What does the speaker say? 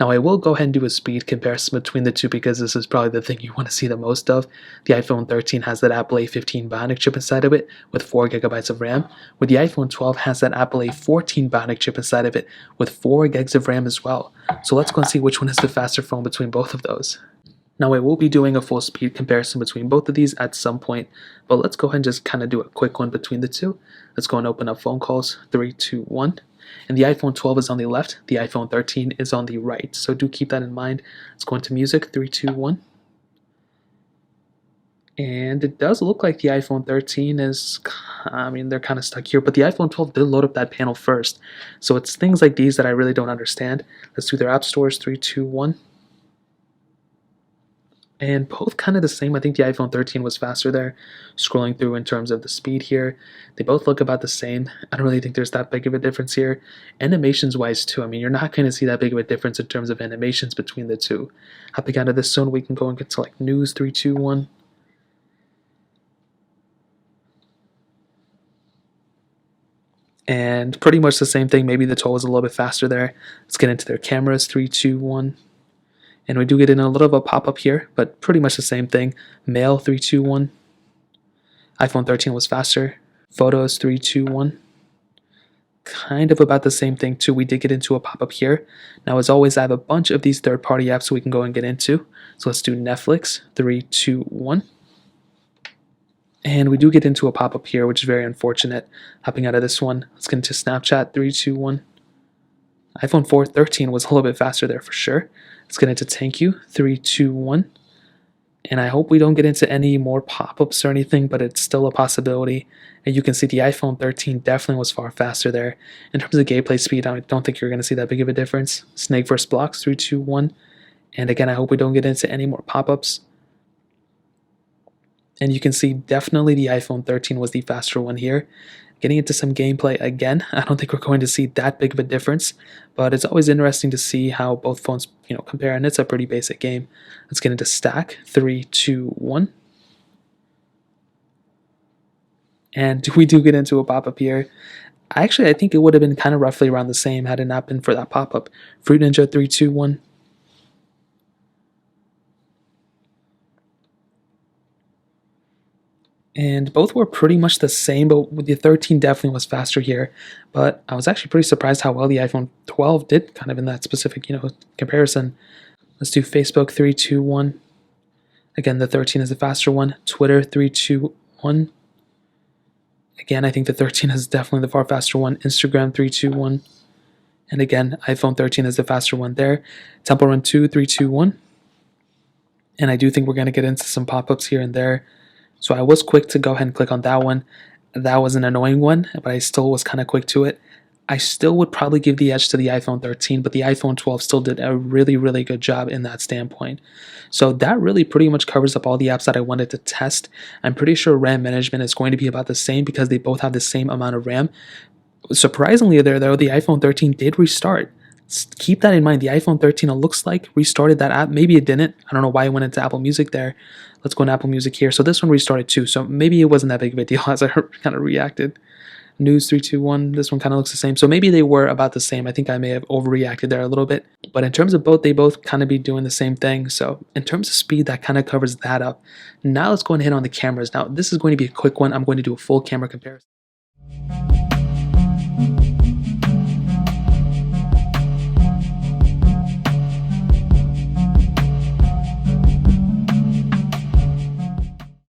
Now I will go ahead and do a speed comparison between the two because this is probably the thing you want to see the most of. The iPhone 13 has that Apple A15 Bionic chip inside of it with 4 gigabytes of RAM, where the iPhone 12 has that Apple A14 Bionic chip inside of it with 4 gigs of RAM as well. So let's go and see which one is the faster phone between both of those. Now I will be doing a full speed comparison between both of these at some point, but let's go ahead and just kind of do a quick one between the two. Let's go and open up phone calls, 3, 2, 1. And the iPhone 12 is on the left, the iPhone 13 is on the right, so do keep that in mind. Let's go into music, 3, 2, 1. And it does look like the iPhone 13 is, they're kind of stuck here, but the iPhone 12 did load up that panel first. So it's things like these that I really don't understand. Let's do their app stores, 3, 2, 1. And both kind of the same. I think the iPhone 13 was faster there. Scrolling through in terms of the speed here, they both look about the same. I don't really think there's that big of a difference here. Animations wise too, you're not going to see that big of a difference in terms of animations between the two. Hopping out of this zone, we can go and get to like news, 3, 2, 1. And pretty much the same thing. Maybe the 12 was a little bit faster there. Let's get into their cameras, 3, 2, 1. And we do get in a little of a pop-up here, but pretty much the same thing. Mail, 3, 2, 1. iPhone 13 was faster. Photos, 3, 2, 1. Kind of about the same thing too. We did get into a pop-up here. Now as always, I have a bunch of these third-party apps we can go and get into. So let's do Netflix, 3, 2, 1. And we do get into a pop-up here, which is very unfortunate. Hopping out of this one, let's get into Snapchat, 3, 2, 1. iPhone 13 was a little bit faster there for sure. Let's get into Thank You, 3, 2, 1. And I hope we don't get into any more pop-ups or anything, but it's still a possibility. And you can see the iPhone 13 definitely was far faster there. In terms of gameplay speed, I don't think you're going to see that big of a difference. Snake vs. Blocks, 3, 2, 1. And again, I hope we don't get into any more pop-ups. And you can see definitely the iPhone 13 was the faster one here. Getting into some gameplay again, I don't think we're going to see that big of a difference, but it's always interesting to see how both phones, compare, and it's a pretty basic game. Let's get into Stack, 3, 2, 1. And we do get into a pop-up here. I think it would have been kind of roughly around the same had it not been for that pop-up. Fruit Ninja, 3, 2, 1. And both were pretty much the same, but the 13 definitely was faster here. But I was actually pretty surprised how well the iPhone 12 did kind of in that specific, comparison. Let's do Facebook, 3, 2, 1. Again, the 13 is the faster one. Twitter, 3, 2, 1. Again, I think the 13 is definitely the far faster one. Instagram, 3, 2, 1. And again, iPhone 13 is the faster one there. Temple Run 2, 3, 2, 1. And I do think we're going to get into some pop-ups here and there. So I was quick to go ahead and click on that one. That was an annoying one, but I still was kind of quick to it. I still would probably give the edge to the iPhone 13, but the iPhone 12 still did a really, really good job in that standpoint. So that really pretty much covers up all the apps that I wanted to test. I'm pretty sure RAM management is going to be about the same because they both have the same amount of RAM. Surprisingly there though, the iPhone 13 did restart. Keep that in mind. The iPhone 13, it looks like, restarted that app. Maybe it didn't. I don't know why it went into Apple Music there. Let's go into Apple Music here. So this one restarted too. So maybe it wasn't that big of a deal as I kind of reacted. News, 3, 2, 1. This one kind of looks the same. So maybe they were about the same. I think I may have overreacted there a little bit. But in terms of both, they both kind of be doing the same thing. So in terms of speed, that kind of covers that up. Now let's go and hit on the cameras. Now this is going to be a quick one. I'm going to do a full camera comparison.